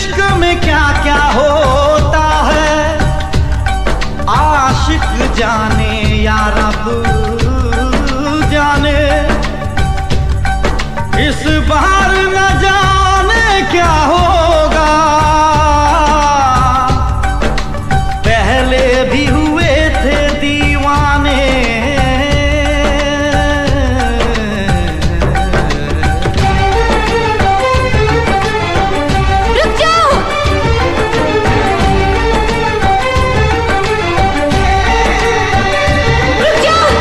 इश्क में क्या क्या होता है आशिक जाने या रब जाने। इस बार न जाने क्या होगा, पहले भी हुए थे दीवाने। रुक जाओ। रुक जाओ।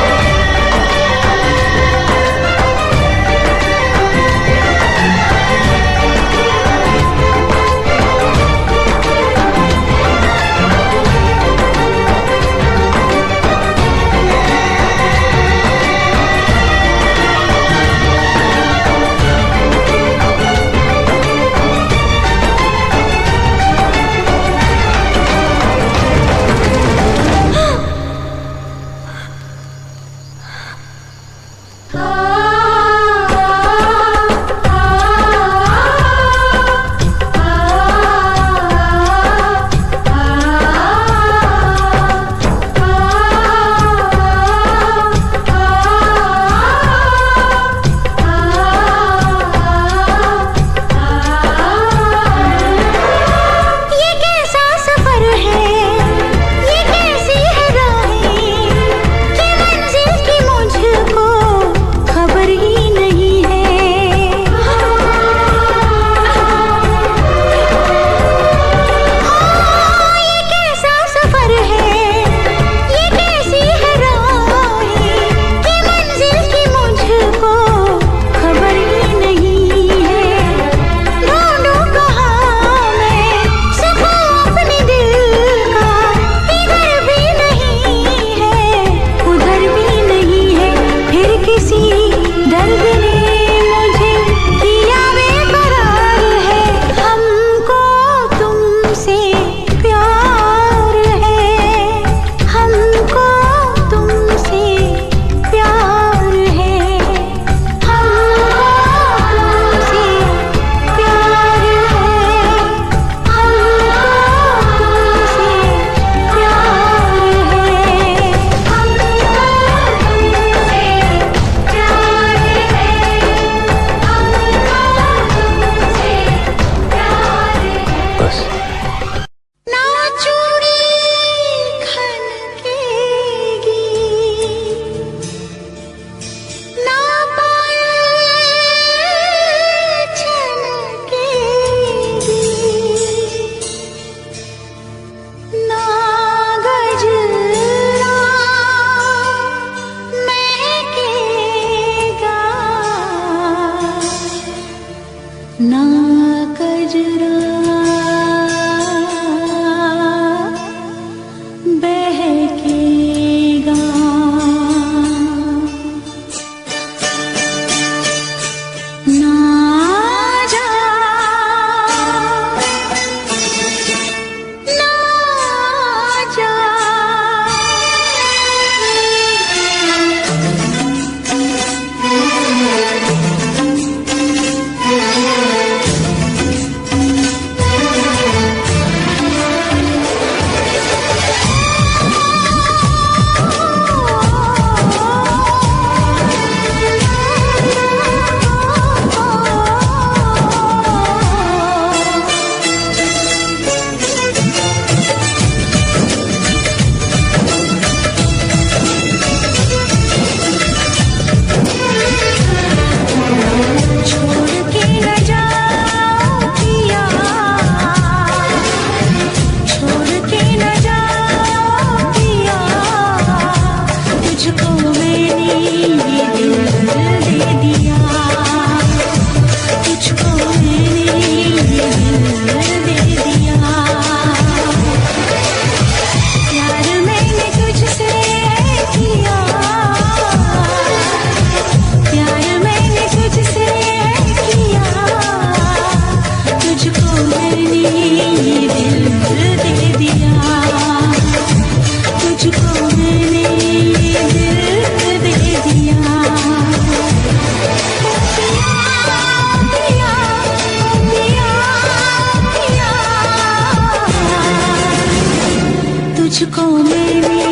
तुझको मैंने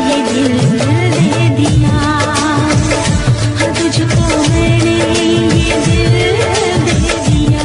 ये दिल दे दिया, हाँ तुझको मैंने ये दिल दे दिया।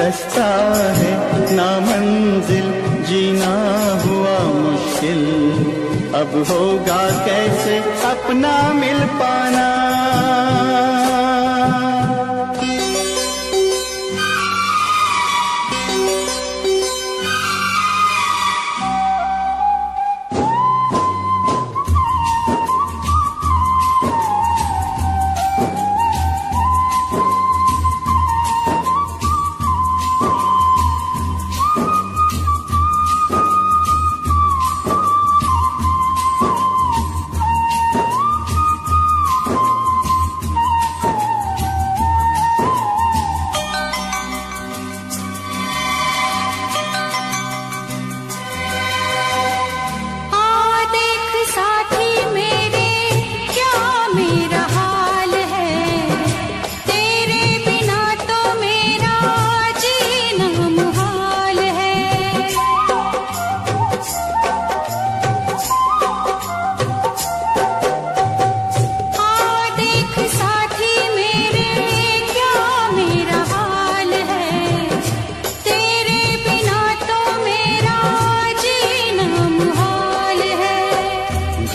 रास्ता है ना मंजिल, जीना हुआ मुश्किल, अब होगा कैसे अपना मिल पाना।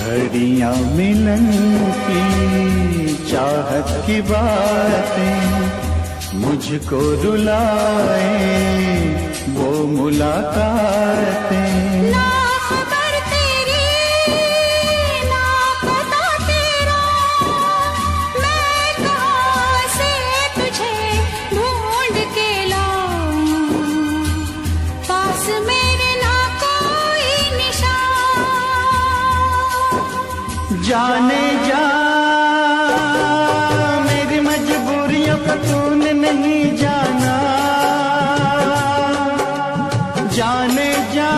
घड़ियां मिलन की चाहत की बातें मुझको रुलाए, वो मुलाकातें। ना खबर तेरी ना पता तेरा, मैं कहाँ से तुझे ढूंढ के लाऊं, पास मेरे ना कोई निशान। जाने जा मेरी मजबूरियों को तूने नहीं जाना, जाने जा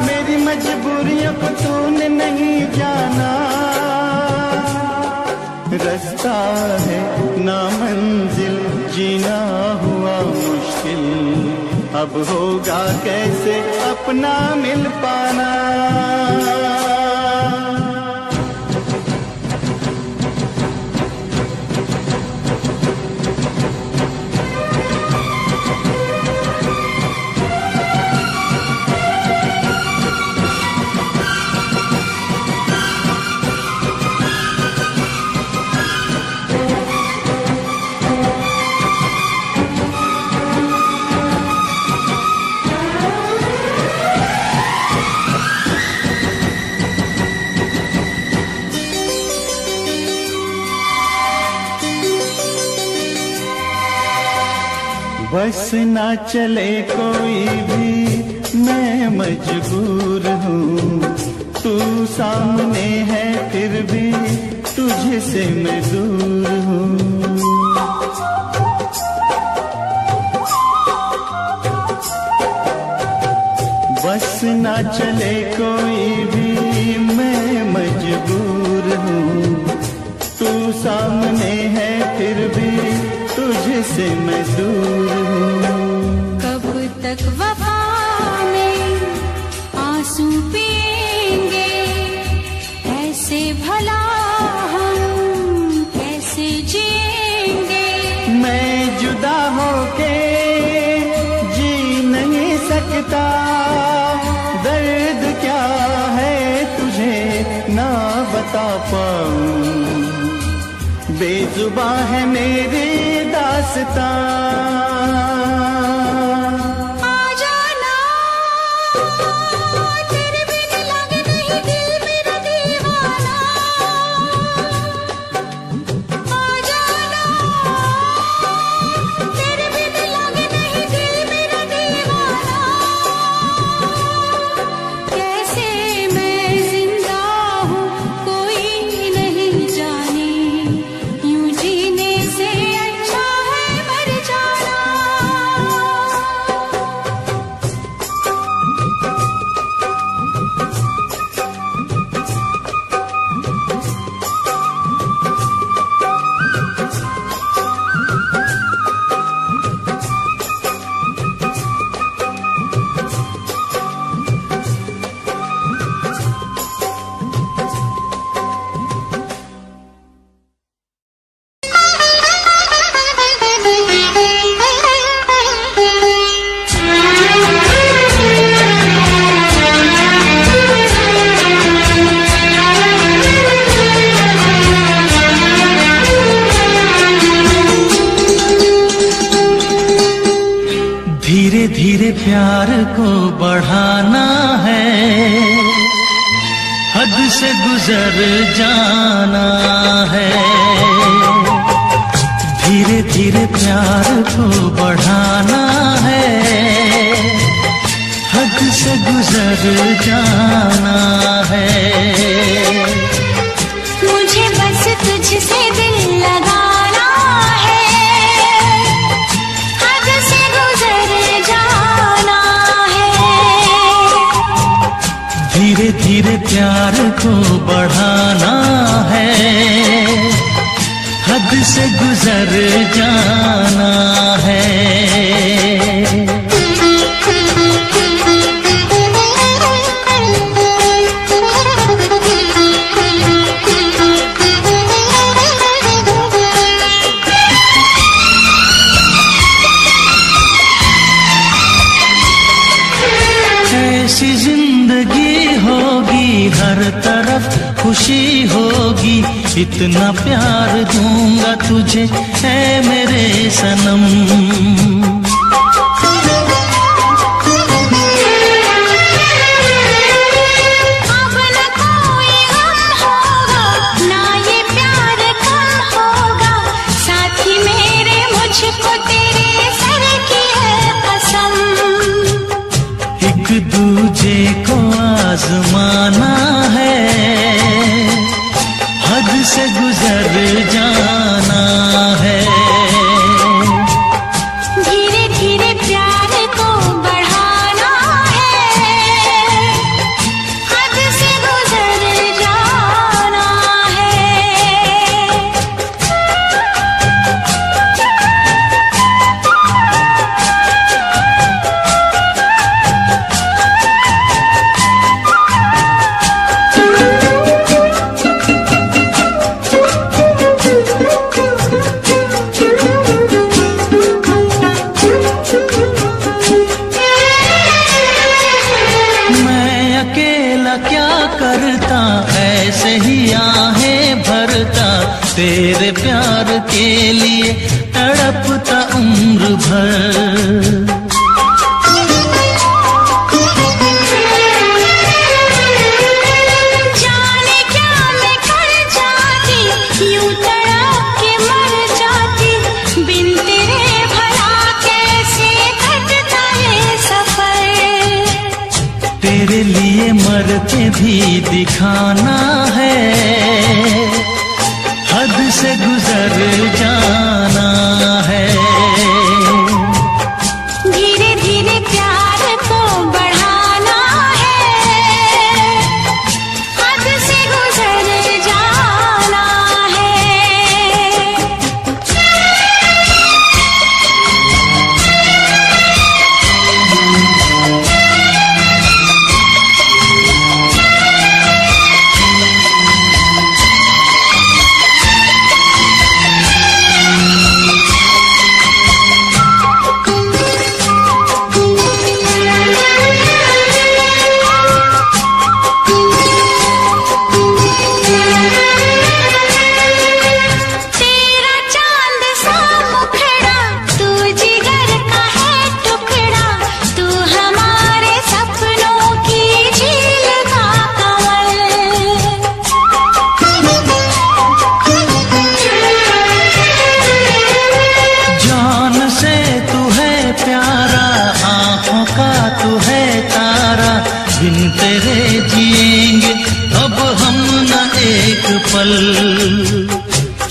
मेरी मजबूरियों को तूने नहीं जाना। रास्ता है ना मंजिल, जीना हुआ मुश्किल, अब होगा कैसे अपना मिल पाना। बस ना चले कोई भी मैं मजबूर हूँ, तू सामने है फिर भी तुझसे मैं दूर हूँ। बस ना चले कोई भी मैं मजबूर हूँ, तू सामने है फिर भी तुझसे मैं दूर हूँ। कब तक वफा में आंसू पिएंगे, ऐसे भला हम कैसे जिएंगे। मैं जुदा होके जी नहीं सकता, दर्द क्या है तुझे ना बता पाऊं, बेजुबां है मेरी दास्तां। यूं जीने से अच्छा है मर जाना। को बढ़ाना है, हद से गुजर जाना है। धीरे धीरे प्यार को बढ़ाना है, हद से गुजर जाना है। मुझे बस तुझसे दिल लगाना है, हद से गुजर जाना है। धीरे धीरे प्यार को बढ़ाना है, हद से गुजर जाना है। ऐसी जिंदगी होगी, हर तरफ खुशी होगी, इतना प्यार दूंगा तुझे है मेरे सनम। अब न कोई गम होगा, ना ये प्यार कम होगा, साथी मेरे मुझको तेरे सर की है कसम। एक दूजे को आजमाना है, हद से गुजर जाना है। धीरे धीरे प्यार को बढ़ाना है, हद से गुजर जाना है। मैं अकेला क्या करता, ऐसे ही आहें भरता, तेरे प्यार के लिए तड़पता उम्र भर। जाने क्या मैं कर जाती, यूं तड़प के मर जाती, बिन तेरे भला कैसे कटता ये सफर। तेरे लिए मर के भी दिखाना है, हद से गुजर जाना है। धीरे धीरे प्यार को बढ़ाना है, हद से गुजर जाना है। तेरा चांद सा मुखड़ा, तू जिगर का है टुकड़ा, तू हमारे सपनों की झील का कमल। जान से तू है प्यारा, आंखों का तू है तारा, बिन तेरे जिएंगे अब हम न एक पल।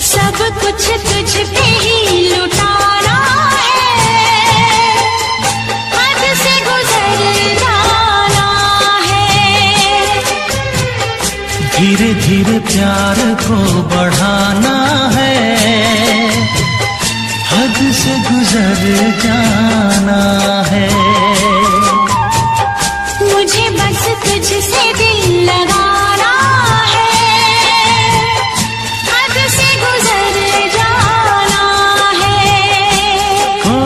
सब कुछ तुझ पे ही लुटाना है, हद से गुजर जाना है। धीरे धीरे प्यार को बढ़ाना है, हद से गुजर जाना है। मुझे बस तुझसे दिल लगाना है, हद से गुजर जाना है। ओ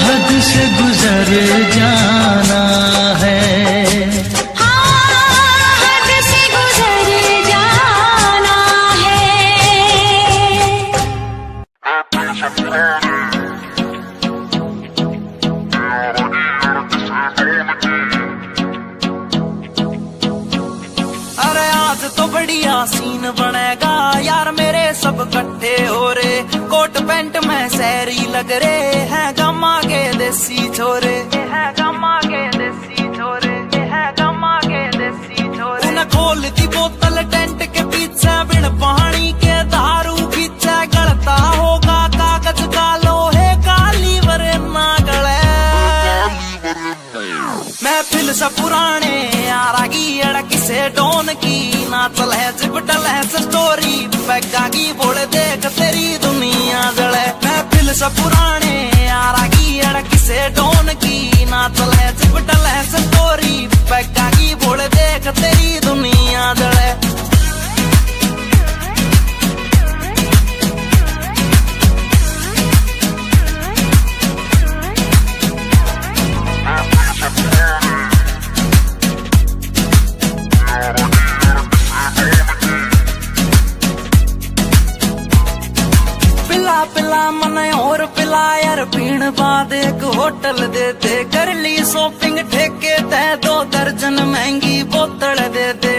हद से गुजर जाना है। हाँ, हद से गुजर जाना है। सगरे है गमा के देसी छोरे, है गमा के देसी छोरे, है गमा के देसी छोरे। उन्हें खोल दी बोतल टेंट के पीछे, बिन पानी के दारू पीछे, गलता होगा कागज का लोहे का लीवर ना गले। महफिल से पुराने यारा की अड़की से डोन की, ना चले चिपटल है स्टोरी पैगा की बोले देख तेरी दुनिया जले। महफिल से पुराने यारा की अड़की से डोन की, ना चले चिपटल है स्टोरी पैगा की बोले देख तेरी दुनिया जले। पिला पिला मन और पिला यार, पीण बाद एक होटल दे दे, कर ली शॉपिंग ठेके ते 2 दर्जन महंगी बोतल दे दे।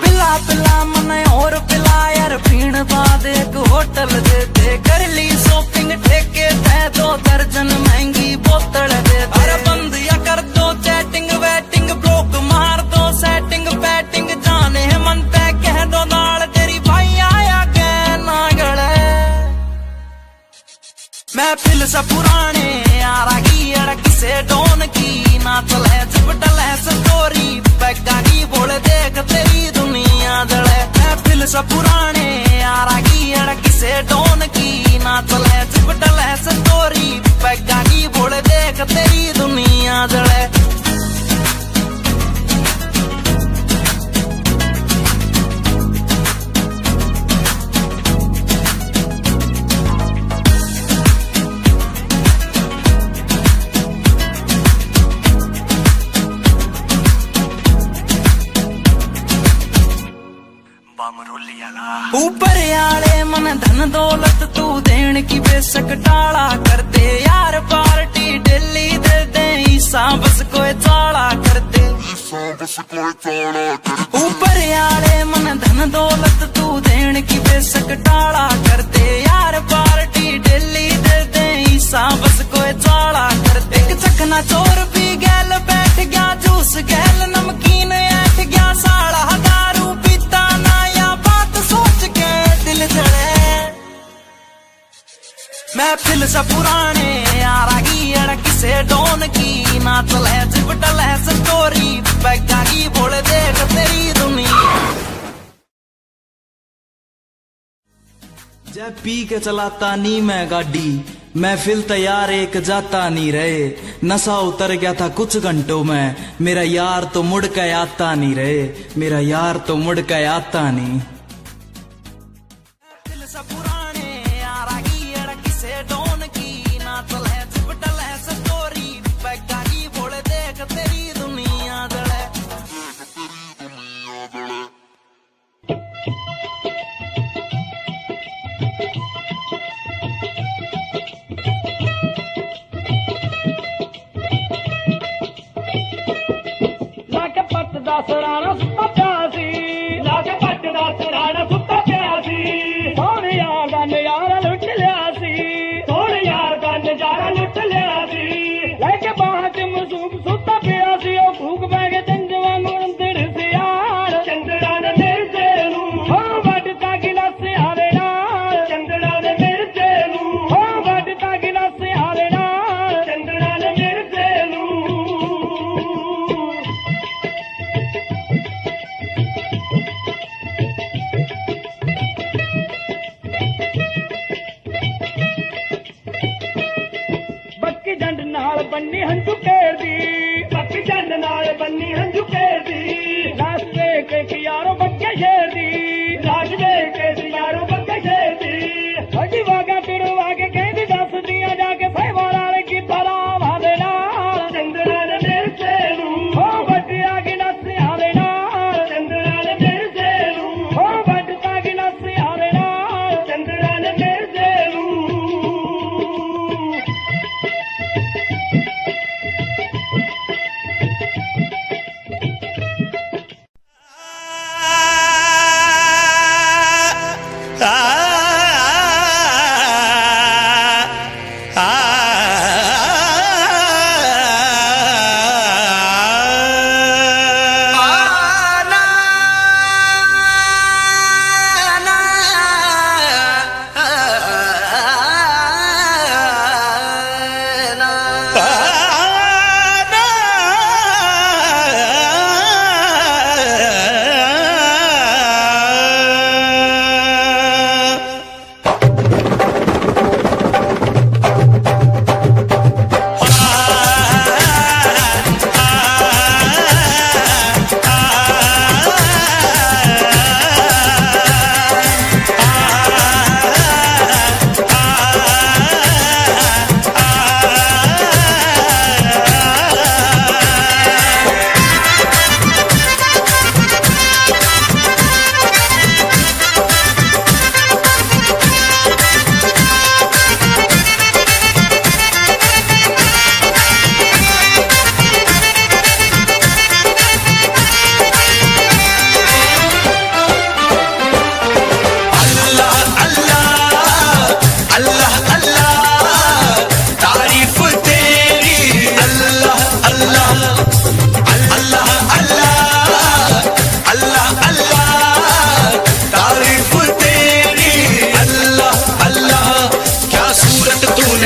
पिला पिला मन और पिला यार, पीण बाद एक होटल दे दे, कर ली शॉपिंग ठेके ते 2 दर्जन महंगी बोतल दे दे। अरे बंद या कर दो चैटिंग वेटिंग, ब्लॉक मार दो सेटिंग पैटिंग, जाने मन तय कह दो नाल तेरी भाई आया के ना गले। महफिल से पुराने यारा की अड़की से डोन की, ना चले चिपटल है स्टोरी पैगा की बोले देख तेरी दुनिया जले। महफिल से पुराने यारा की अड़की से डोन की, ना चले चिपटल है स्टोरी पैगा की बोले देख तेरी दुनिया जले। ऊपर आले मन धन दौलत तू देन की बेशक टाला कर दे, यार पार्टी डेली दे दे ईसा बस कोई चाला कर दे। ऊपर आले मन धन दौलत तू देन की बेशक टाला कर दे, यार पार्टी डेली दे दे ईसा बस कोई चाला कर दे। एक चखना चोर पी गैल बैठ गया, जूस गैल नमकीन ऐठ गया, साड़ा दारू पीता ना या बात सोच के दिल जले। महफिल से पुराने यारा की अड़की से डोन की, ना चले चिपटल है स्टोरी पैगा की बोले देख तेरी दुनिया। जब पी के चलाता नी मैं गाड़ी, महफिल तैयार एक जाता नहीं रहे, नशा उतर गया था कुछ घंटों में, मेरा यार तो मुड़ के आता नहीं रहे, मेरा यार तो मुड़ के आता नहीं। सराना सुता प्यासी, लाके पट दा सराना सुता प्यासी, सोने यार दा नजारा लुट लिया सी, सोने यार दा नजारा लुट लिया सी। लेके बाहर च मसूब सुता प्यासी, ओ भूख बह के चंजवा अंदर से यार, चंदड़ा ने मेरे तेनू हो वटता गिलास आरे नाल, चंदड़ा ने मेरे तेनू हो वटता गिलास आरे नाल, चंदड़ा ने मेरे तेनू। बन्नी हंजू केर दी, पक्की जंड नाल बन्नी हंजू केर दी, लाश देख के यारो बक्के शेर दी, लाश देख के यारो बक्के शेर दी। हजी वागा तुड़वा के कहती दस दिया जाके सहवाल वाले की तरह वादे नाल, चंद्रा ने मेरे तेनू हो बटिया की नस आवे नाल, चंद्रा ने मेरे तेनू हो बटता की नस आवे नाल, चंद्रा ने मेरे तेनू।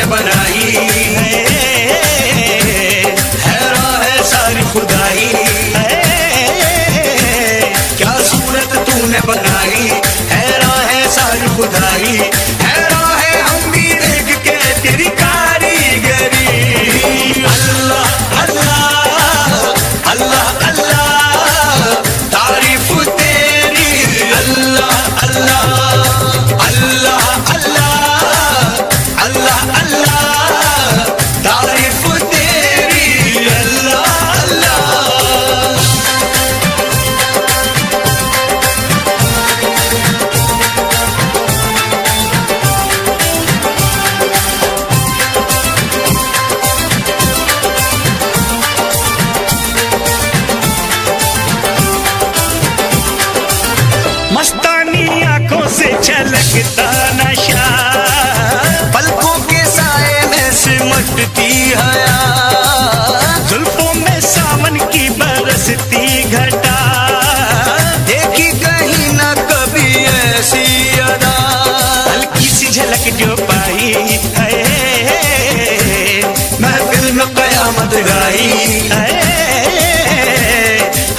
बनाई, हैरान है सारी खुदाई, क्या सूरत तूने बनाई, हैरान है सारी खुदाई, हैरान है हम भी देख के तेरी कारीगरी। अल्लाह अल्लाह अल्लाह अल्लाह तारीफ तेरी, अल्लाह अल्लाह अल्लाह अल्लाह अल्लाह अल्लाह तारीफ तेरी, अल्लाह अल्लाह। मस्तानी आंखों से छलकता नशा, पलकों के साए में सिमटती हया, जुल्फों में सावन की बरसती घटा, देखी कहीं ना कभी ऐसी अदा, हल्की सी झलक जो पाई है महफिल में कयामत गाई है,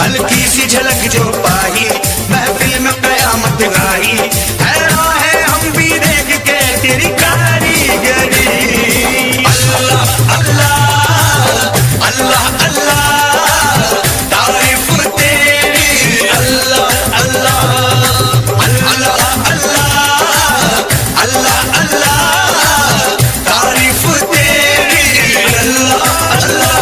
हल्की सी झलक जो पाई महफिल में कयामत गाई, हैरान है हम भी देख के तेरी कारीगरी। अल्लाह अल्लाह अल्लाह अल्लाह तारीफ तेरी, अल्लाह अल्लाह अल्लाह अल्लाह अल्लाह अल्लाह तारीफ तेरी, अल्लाह अल्लाह।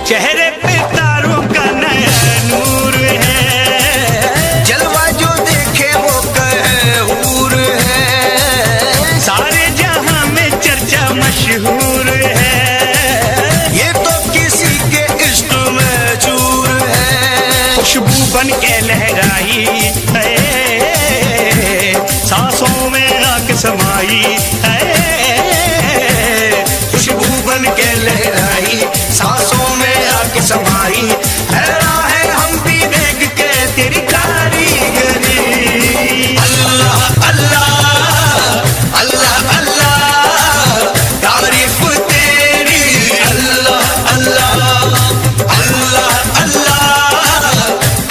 चेहरे पे तारों का नया नूर है, जलवा जो देखे वो कहे हूर है, सारे जहां में चर्चा मशहूर है, ये तो किसी के इश्क में चूर है, खुशबू बन के लहराई है, सांसों में आके समाई है, खुशबू बन के लहराई सांसों में आके समाई, हैरान है हम भी देख के तेरी कारीगरी। अल्लाह अल्लाह अल्लाह अल्लाह तारीफ तेरी, अल्लाह अल्लाह अल्लाह अल्लाह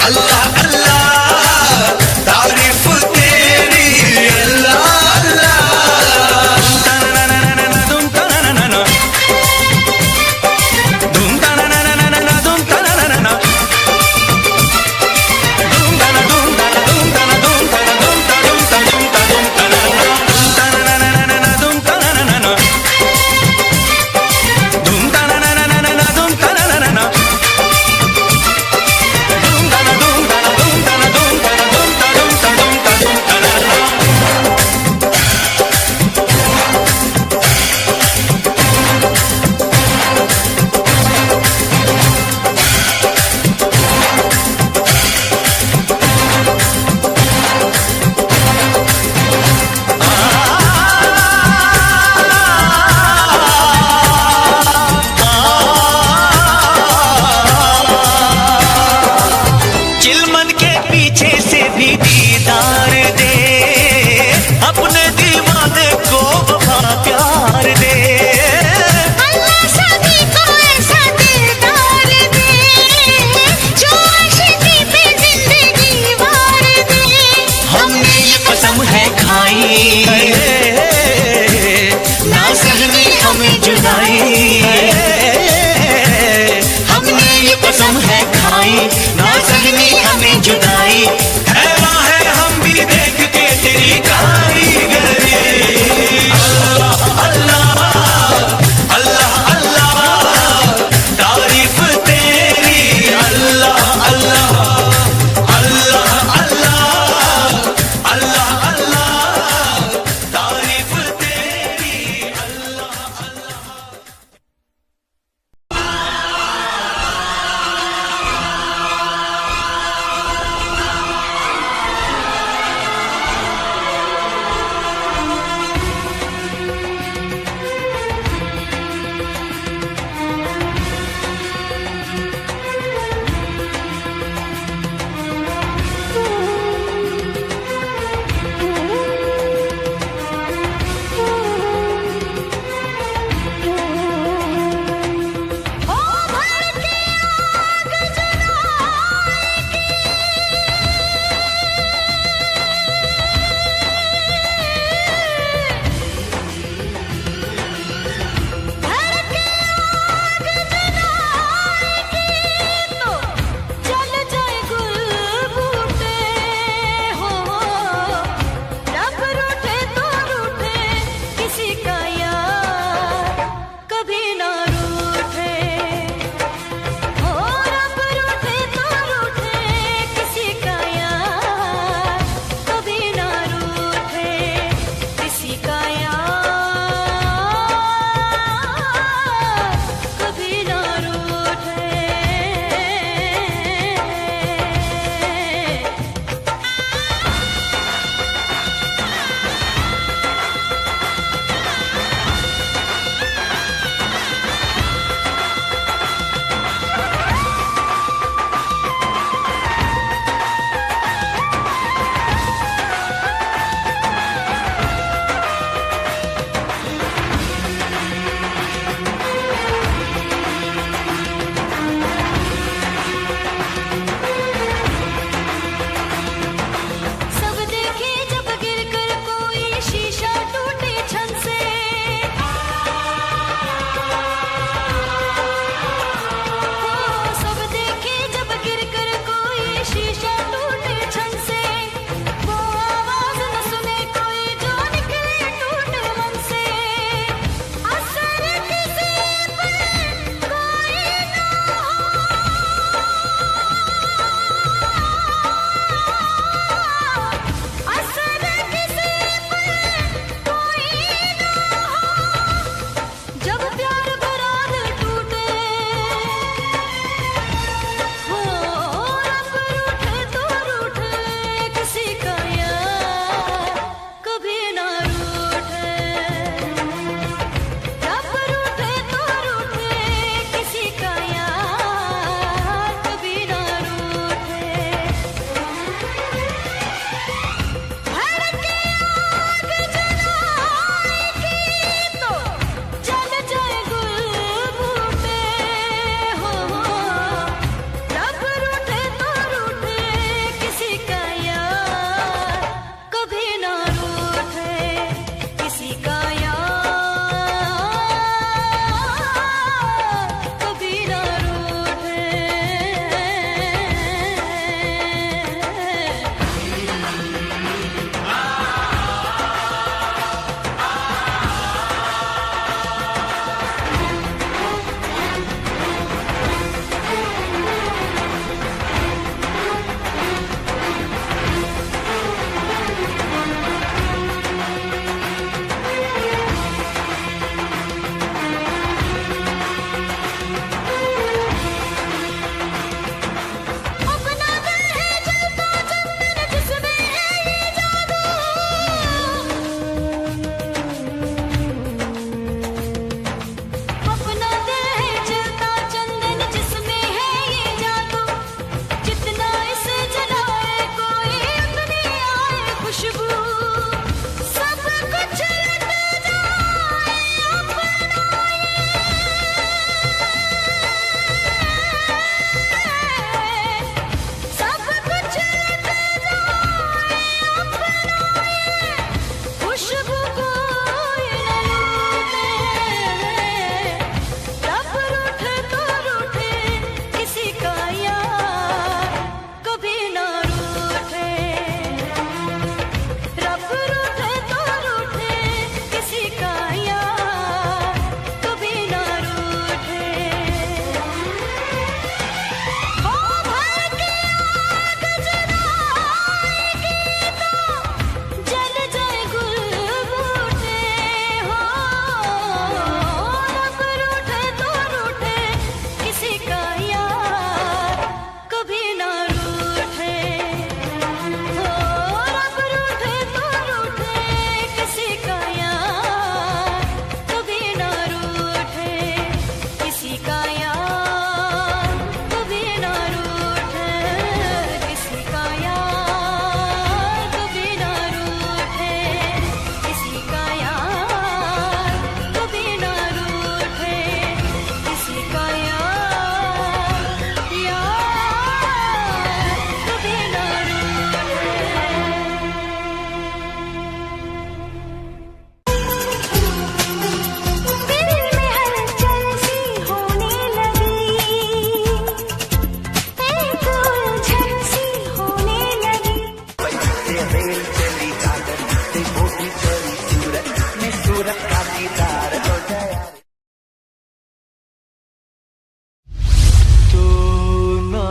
अल्लाह अल्लाह तारीफ तेरी, अल्लाह अल्लाह।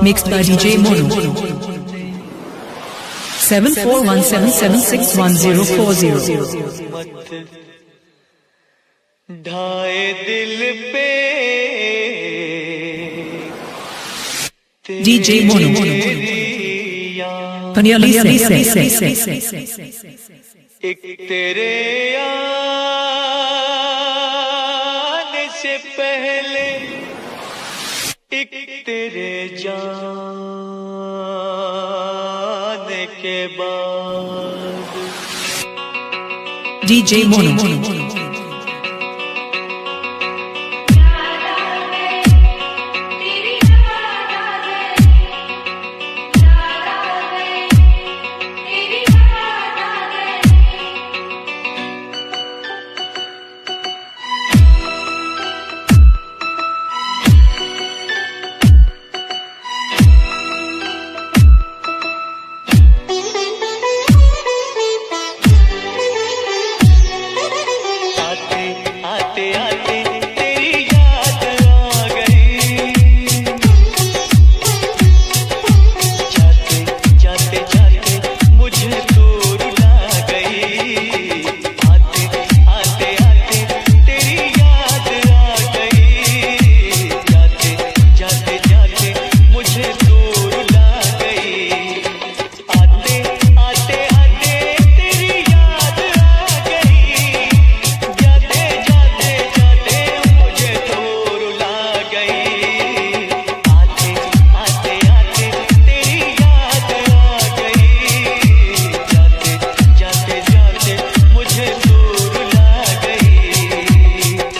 Mixed by DJ Mono. 7417761040. ढाए दिल पे DJ Mono. Panyali say. एक तेरे आने से पहले एक तेरे जाने के बाद DJ Mono.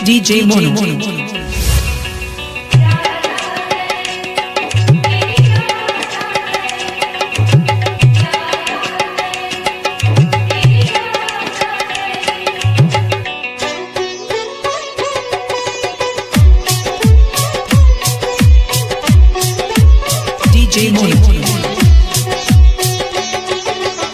DJ Mono. DJ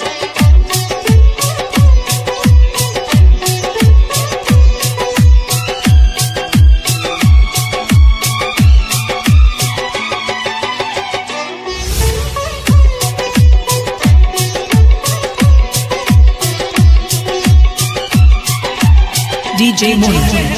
Mono. DJ Mono.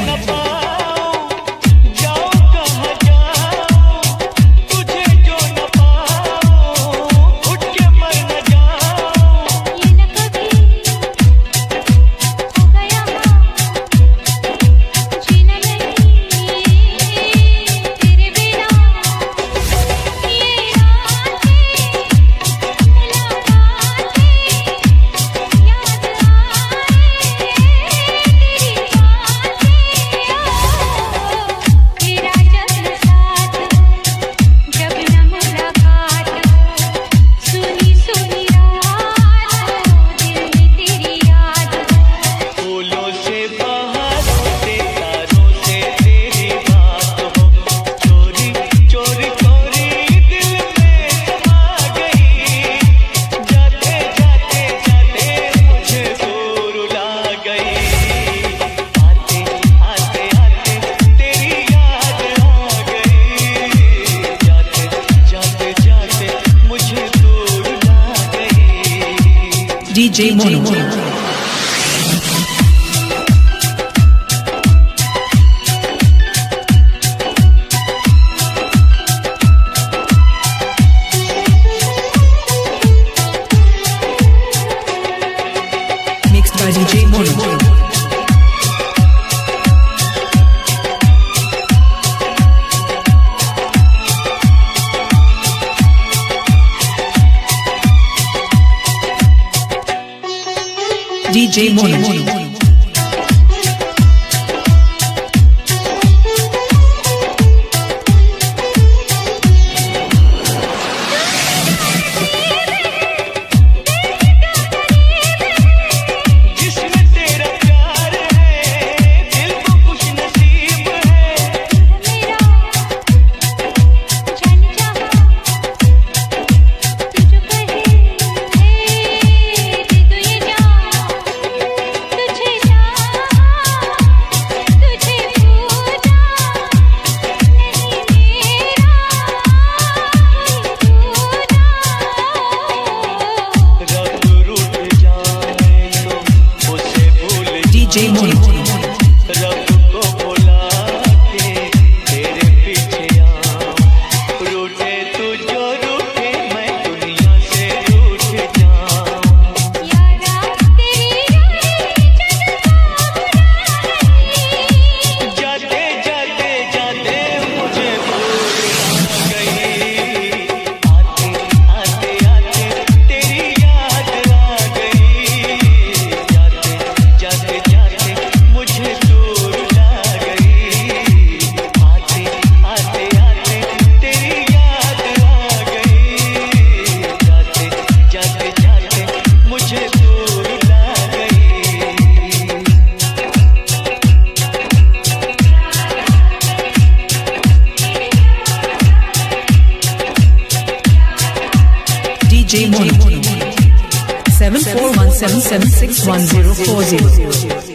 DJ Mono. Mixed by DJ Mono. DJ Mono. तुझे DJ Mono 7417761040.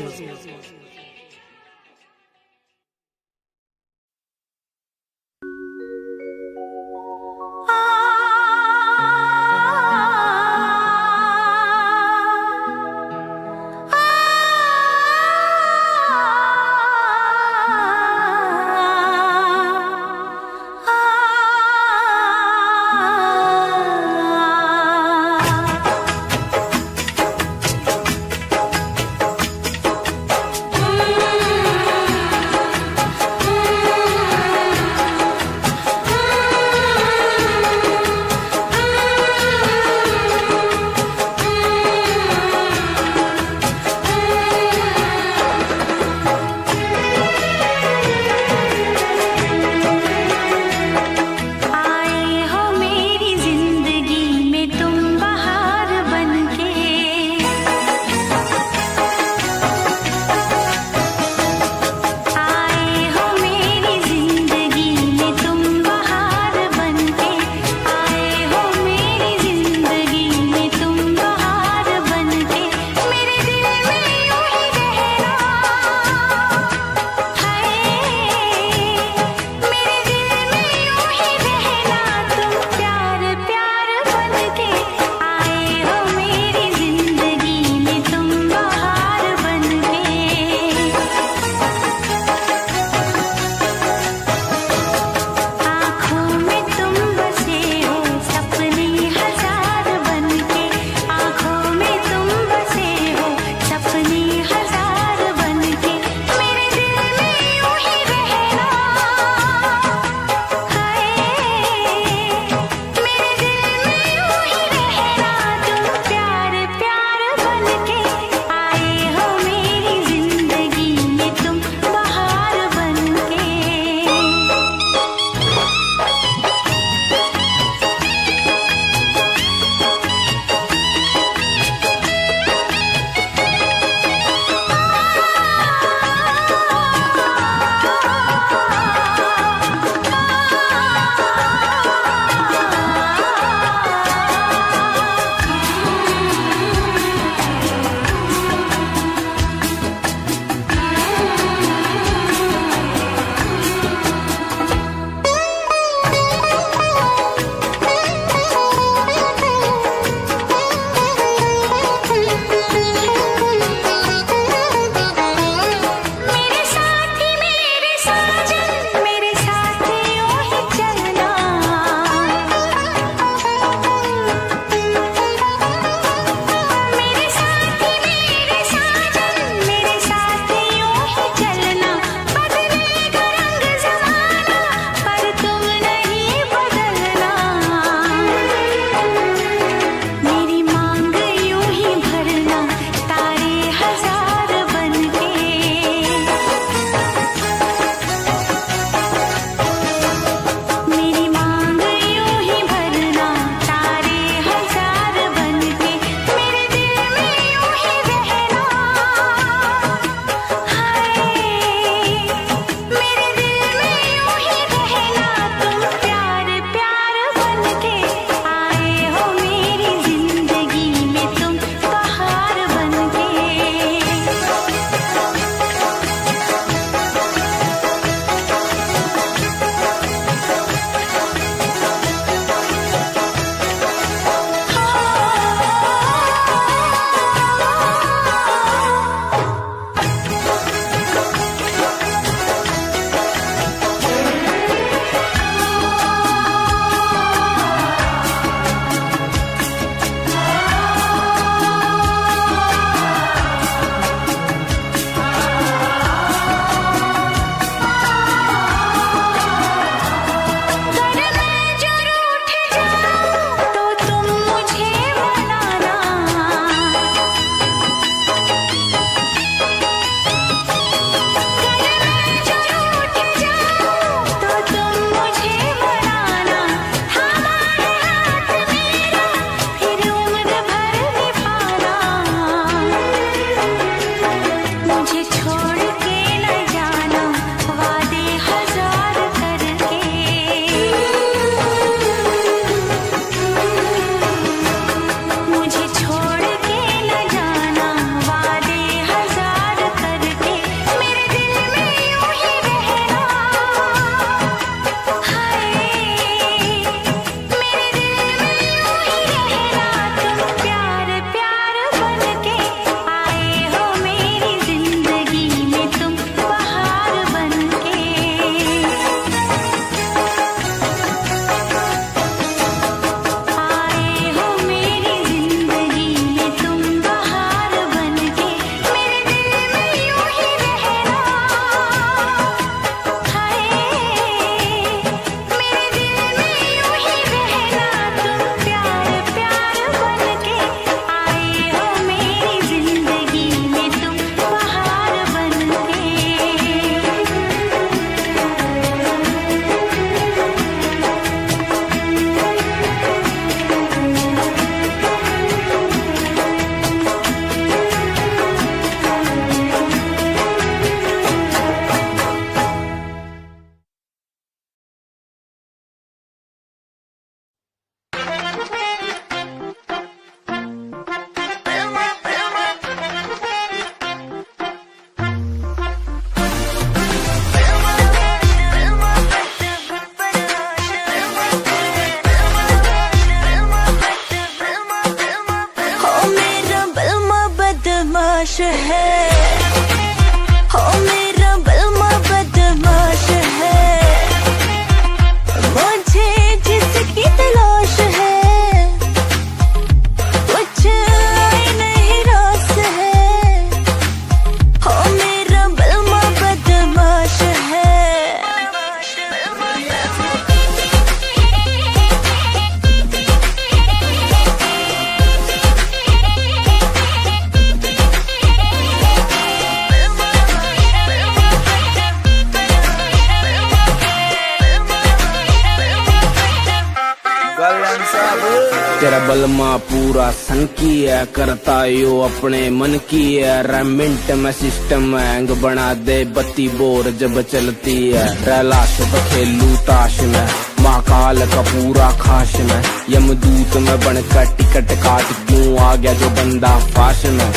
तेरा बलमा पूरा सन की है, करता यो अपने मन की है। रेमिंट में सिस्टम हैंग बना दे, बत्ती बोर जब चलती है। रैलाश तो खेलू ताश में, महाकाल का पूरा खाश में। यमदूत में बनकर टिकट काट क्यों आ गया जो बंदा फाश में।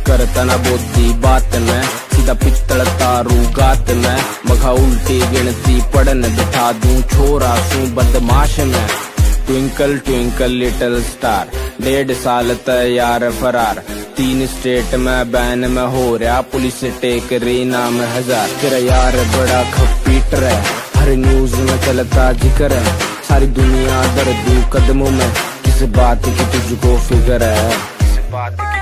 करता ना बोधी बात में, सीधा पित्तल तारू गात में। मघा उल्टी गिनती पढ़न बिठा दूं, छोरा सू बदमाश में। ट्विंकल ट्विंकल लिटिल स्टार, 1.5 साल तैयार फरार। 3 स्टेट में बैन में हो रहा, पुलिस टेक रही नाम 1000। तेरा यार बड़ा खपीटर है, हर न्यूज में चलता जिक्र है। सारी दुनिया दर्दू कदमों में, किस बात की तुझको फिक्र है। किस बात की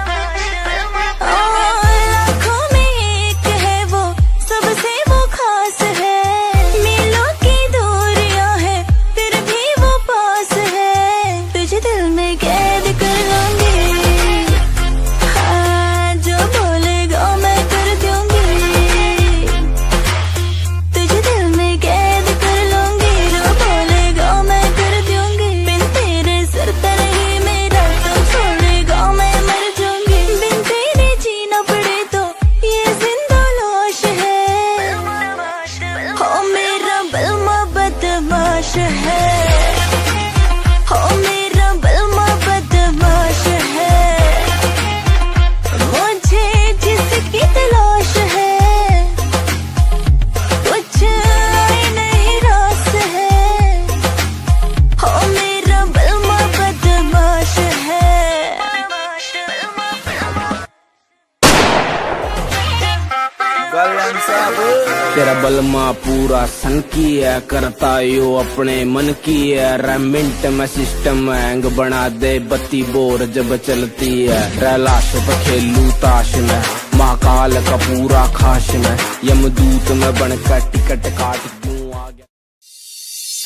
तेरा बलमा पूरा सन की है, करता यो अपने मन की है। रेमिंट में सिस्टम हैंग बना दे, बत्ती बोर जब चलती है। रैलाश तो खेलू ताश में, महाकाल का पूरा खाश में। यमदूत में बनकर टिकट काट क्यों आ गया।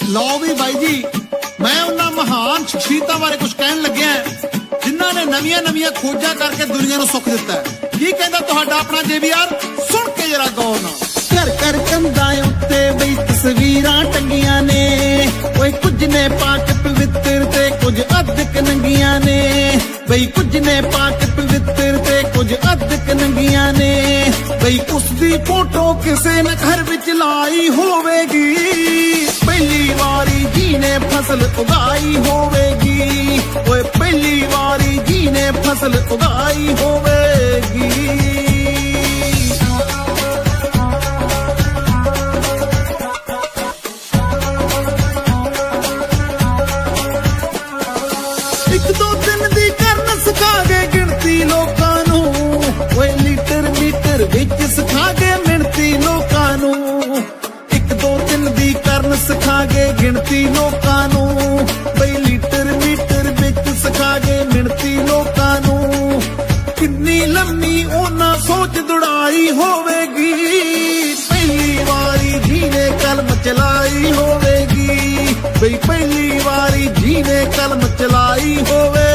लो भी भाई जी, मैं उन्ना महान शख्सियतां बारे कुछ कहन लग्या जिन्हां ने नवीਆਂ नवीਆਂ खोजा करके दुनिया ਨੂੰ सुख दिता है। की कहंदा तुहाडा अपना JBR, सुन के जरा गौर नाल। घर घर कंधा उत्ते बई तस्वीरां टंगियां ने, ओए कुछ ने पाक पवित्र ते कुछ अधक नंगियां ने। बई कुछ ने पाक पवित्र ते कुछ अधक नंगियां ने। बई उसदी फोटो किसे ने घर विच लाई होवेगी, पहली वारी जी ने फसल उगाई होवेगी। ओए पहली वारी जी ने फसल उगाई होवेगी। एक दो दिन दी करन सिखा गए गिनती लोकां नू, ओए लीटर मीटर विच सिखा गए मिणती लोकां नू। एक दो दिन दी करन सिखा गए गिनती लोकां नू, बई लीटर मीटर विच सिखा गए मिणती लोकां नू। किन्नी लम्मी ओना सोच दुड़ाई होवेगी, पहली वारी जी ने कलम चलाई होवेगी। बई पहली वारी जी ने कलम चलाई होवेगी।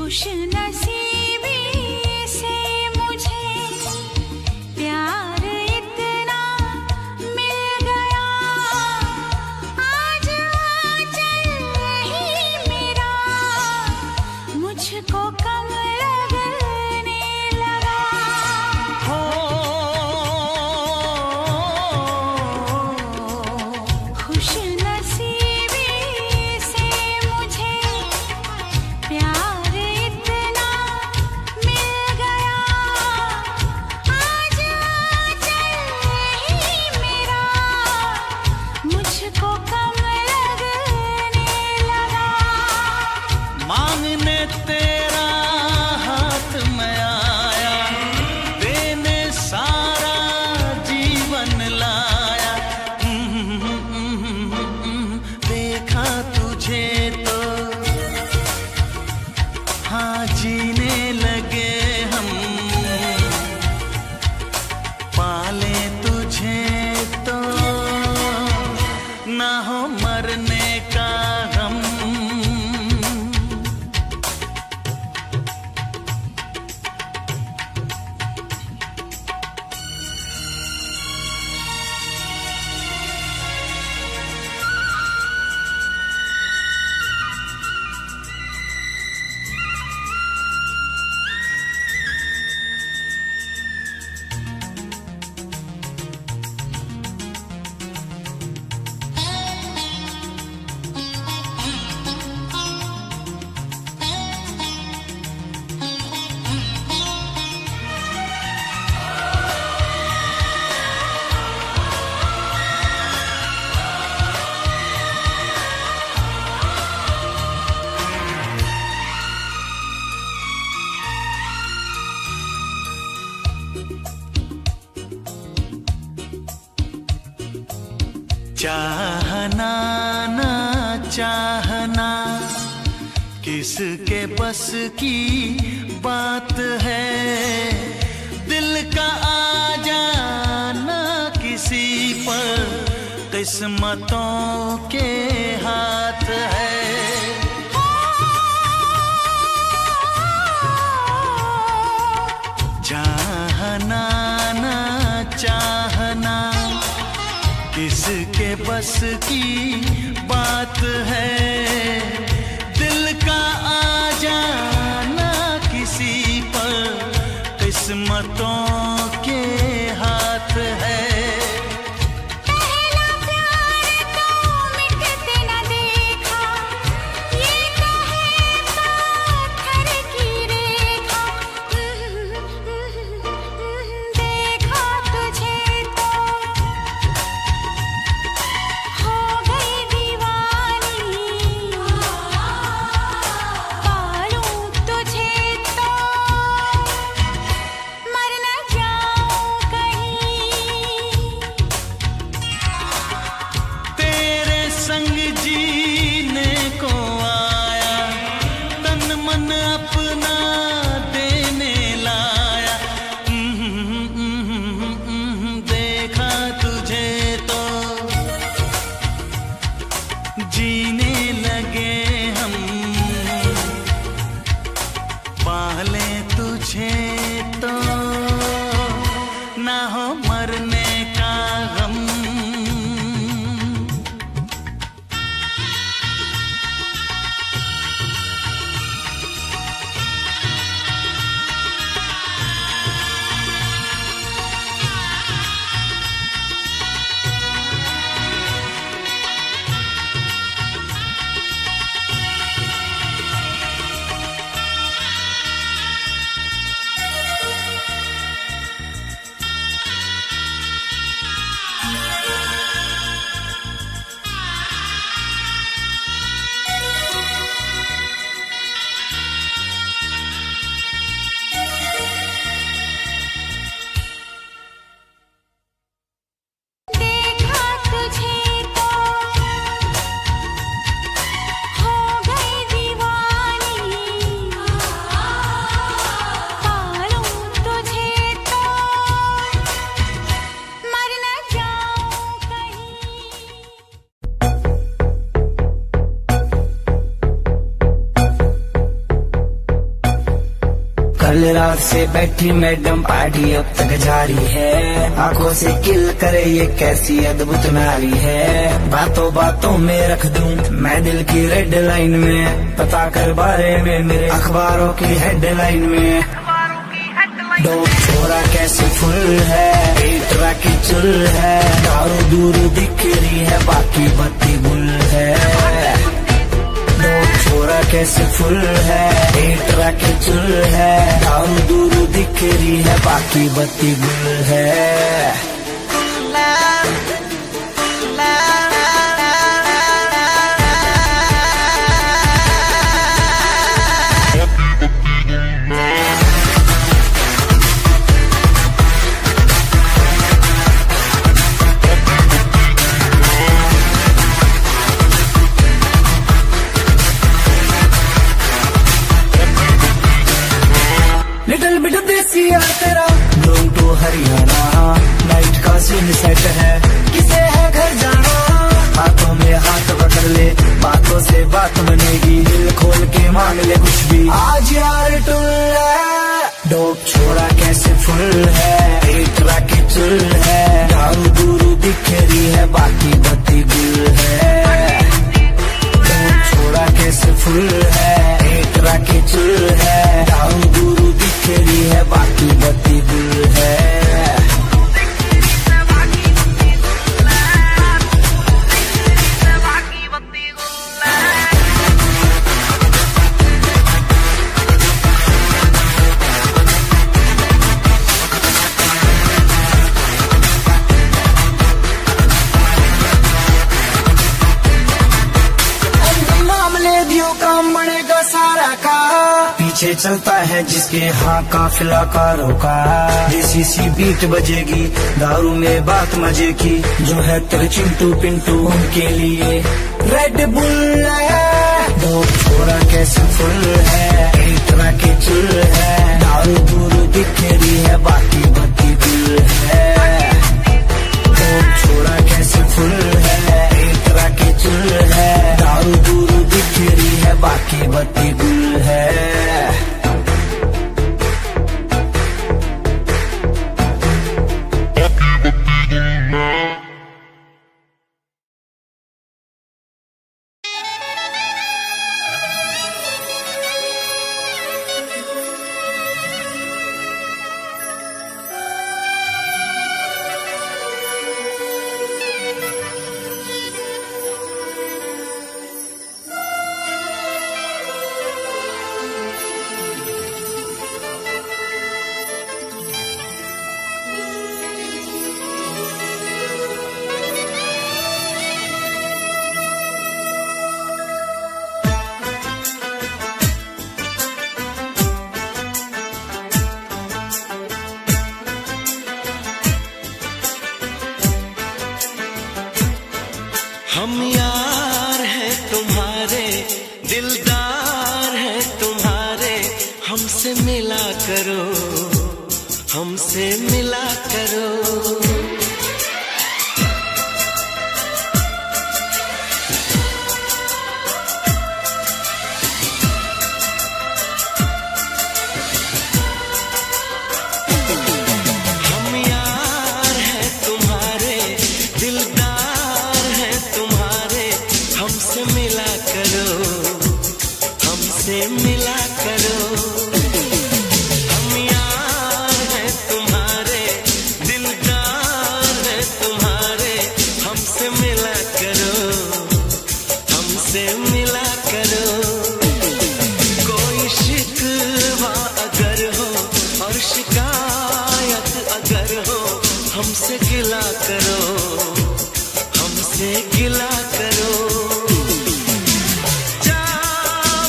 खुश नसीबी से मुझे प्यार इतना मिल गया, आज आंचल ही मेरा मुझको कम लगने लगा। खुश नसीबी से मुझे प्यार इतना मिल गया, आज आंचल ही मेरा मुझको कम लगने लगा। मांगने तेरा हाथ में आया, देने सारा जीवन लाया। देखा तुझे तो हाँ जीने लगे हम, पाले तुझे तो ना हो मरने का गम। चाहना ना चाहना किसके बस की बात है, दिल का आ जाना किसी पर किस्मतों के हाथ है। चाहना ना चाहना किसके बस की बात है, दिल का आ जाना किसी पर किस्मतों के हाथ है। पहला प्यार तो मिटते न देखा, ये कहे पत्थर की रेखा। देखा तुझे तो हो गई दीवानी, पालूं तुझे तो मर न जाऊं। कल रात से बैठी मैडम पार्टी अब तक जारी है, आंखों से किल करे ये कैसी अद्भुत नारी है। बातों बातों में रख दूं मैं दिल की रेड लाइन में, पता कर बारे में मेरे अखबारों की हेडलाइन में। दो छोरा कैसे फुल है, एक राखी चुल है, दारू दूर दिख रही है बाकी बत्ती गुल है। दो छोरा कैसे फुल है, एक राखी चुल है, दारू दूर दिख रही है बाकी बत्ती गुल है। लिटिल बिट देसी यार तेरा लोग तो हरियाणा, नाइट का सीन सेट है किसे है घर जाना। हाथों में हाथ पकड़ ले बातों से बात बनेगी, दिल खोल के मांग ले कुछ भी आज यार टुल है। डोप छोड़ा कैसे फुल है, एक राखी चुल है, दारू दूरू दिख रही है बाकी बत्ती गुल है। डोप छोड़ा कैसे फुल है, एक राखी चुल है, दारू दूरू दिख रही है बाकी बत्ती गुल है। काम बनेगा सारा का, पीछे चलता है जिसके हाँ काफिला कारों का। देसी सी बीट बजेगी दारू में बात मजे की, जो है तेरे चिंटू पिंटू उनके लिए रेड बुल है। दो छोरा कैसे फुल है, एक तरह के चुल है, दारू दूर दिख रही है बाकी बत्ती गुल है। दो छोरा कैसे फुल है, एक तरह के चुल है, दारू दूर दिख रही है बाकी बत्ती गुल है। हम यार हैं तुम्हारे, दिलदार हैं तुम्हारे, हमसे मिला करो, हमसे मिला करो। हम यार हैं तुम्हारे, दिलदार हैं तुम्हारे, हमसे मिला करो, हमसे मिला करो। हम यार हैं तुम्हारे, दिलदार हैं तुम्हारे, हमसे मिला करो, हमसे मिला करो। कोई शिकवा अगर हो और शिकायत अगर हो, हमसे गिला करो, हमसे गिला करो।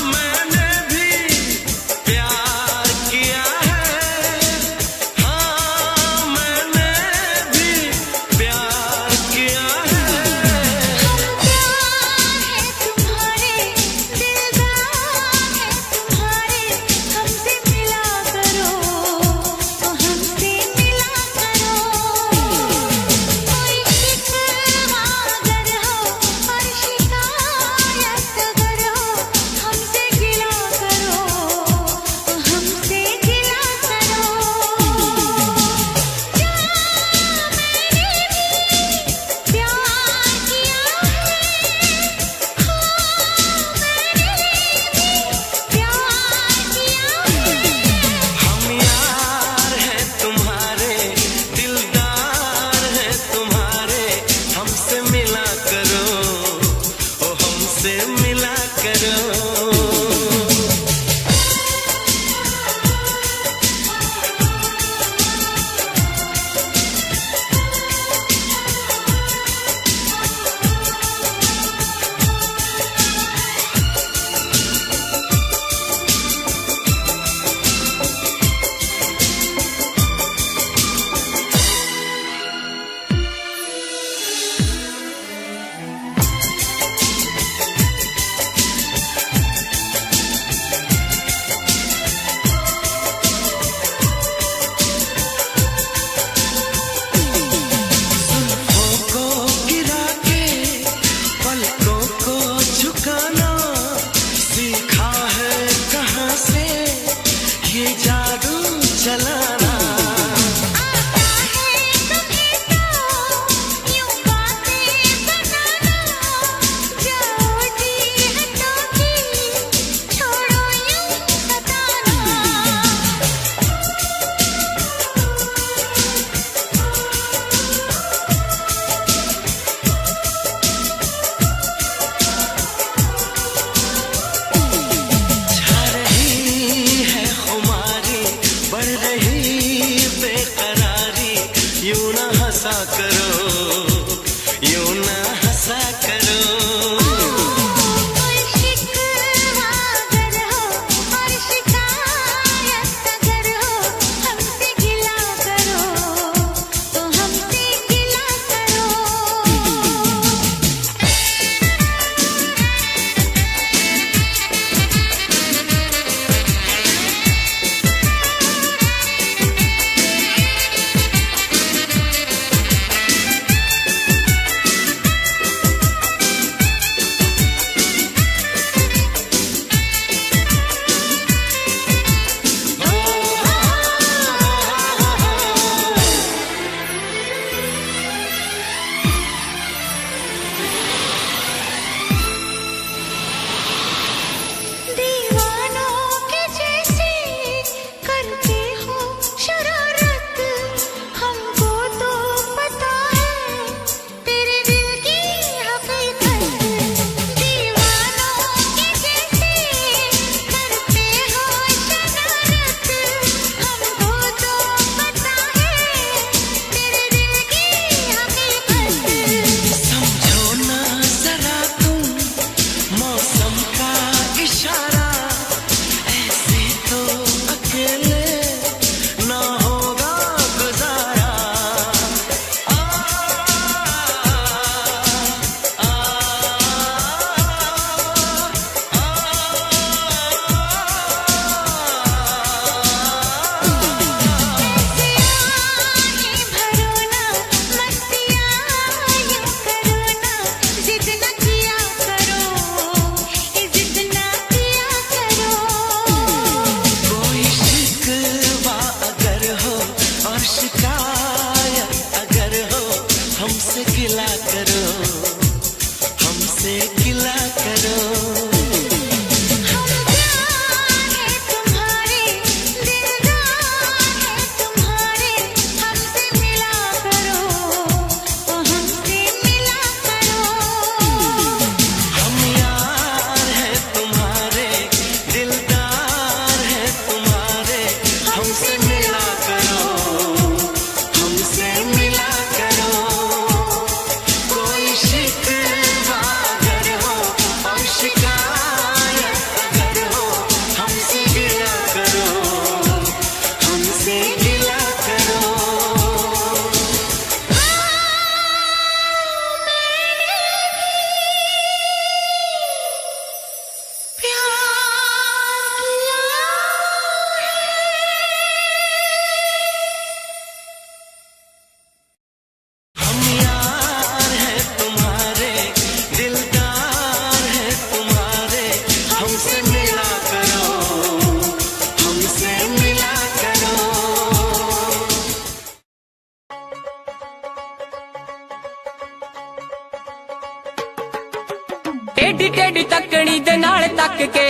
मैंने भी प्यार ये जादू चलाना। टेढ़ी टेढ़ी तकड़ी दे नाल तक के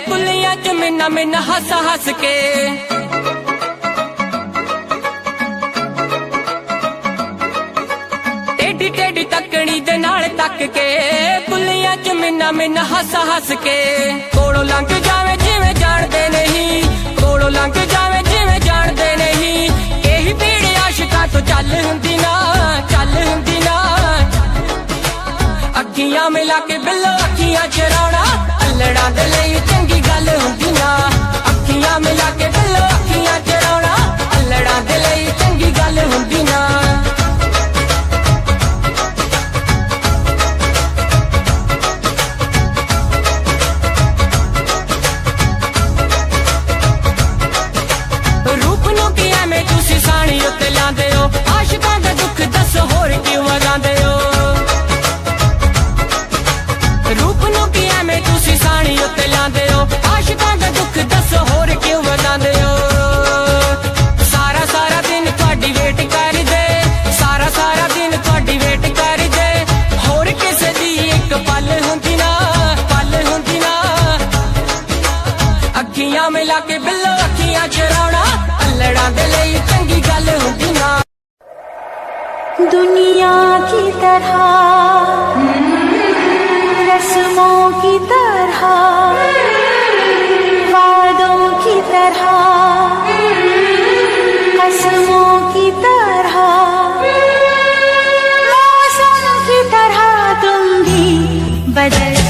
बुलियां च मिन्ना मिन्ना हस हस के टेढ़ी टेढ़ी तकड़ी दे नाल तक के बुलियां च मिन्ना मिन्ना हस हस के कोलों लंघ जावे जिवें जाणदे नहीं कोलों लंघ जावे जिवें जाणदे नहीं यही भीड़ आशिकां तो चल हुंदी ना अखियां मिला के बिल्लो अखियां चराउणा अल्लड़ां दे लई चंगी गल हुंदी ना अखियां मिला के बिल्लो अखियां चराउणा अल्लड़ां दे लई चंगी गल हुंदी ना रूप नूं कि एवें तुसीं साणी उत्ते लांदे हो आशिकां दा दुख दस होर क्यों वगांदे हो रूप नूं कि एवें तुसीं साणी उत्ते लांदे हो आशिकां दा दुख दस होर क्यों वगांदे हो अखियां मिला के बिल्लो अखियां चराउणा अल्लड़ां दे लई चंगी गल हुंदी ना। दुनिया की तरह रस्मों की तरह वादों की तरह कसमों की तरह मौसम की तरह तुम भी बदल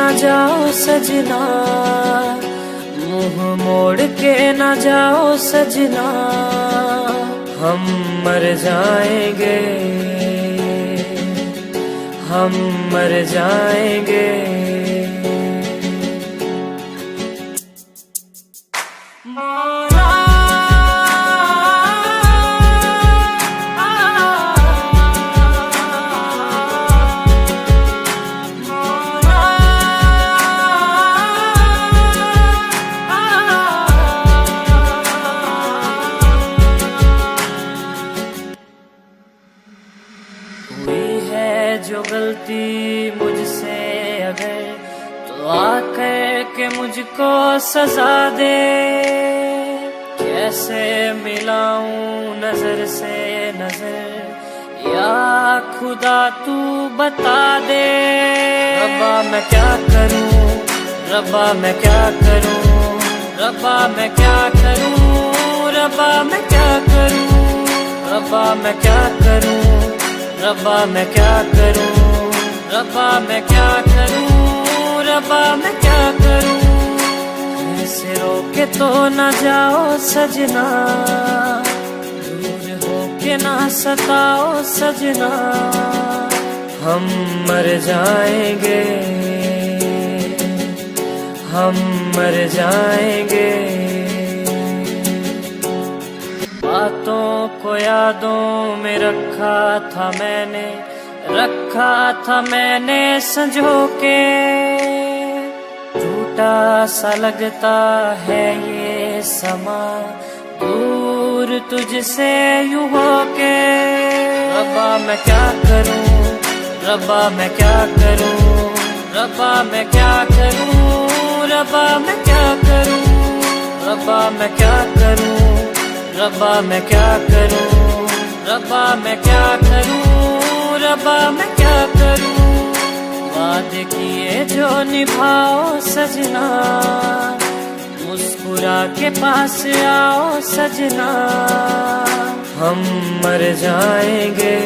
न जाओ सजना, मुंह मोड़ के न जाओ सजना, हम मर जाएंगे, हम मर जाएंगे। जो गलती मुझसे अगर तो आकर के मुझको सजा दे, कैसे मिलाऊं नजर से नजर या खुदा तू बता दे। रब्बा मैं क्या करूं, रब्बा मैं क्या करूं, रब्बा मैं क्या करूं, रब्बा मैं क्या करूं, रब्बा मैं क्या करूं, रब्बा मैं क्या करूं, रब्बा मैं क्या करूं, रब्बा मैं क्या करूं। ऐसे रोके तो न जाओ सजना, दूर होके ना सताओ सजना, हम मर जाएंगे, हम मर जाएंगे। बातों को यादों में रखा था मैंने, रखा था मैंने संजो के, टूटा सा लगता है ये समा दूर तुझसे यूं होके। रब्बा मैं क्या करूं, रब्बा मैं क्या करूं, रब्बा मैं क्या करूं, रब्बा मैं क्या करूं, रब्बा मैं क्या करूं, रब्बा मैं क्या करूं, रब्बा मैं क्या करूं, रब्बा मैं क्या करूं। वादे किए जो निभाओ सजना, मुस्कुरा के पास आओ सजना, हम मर जाएंगे।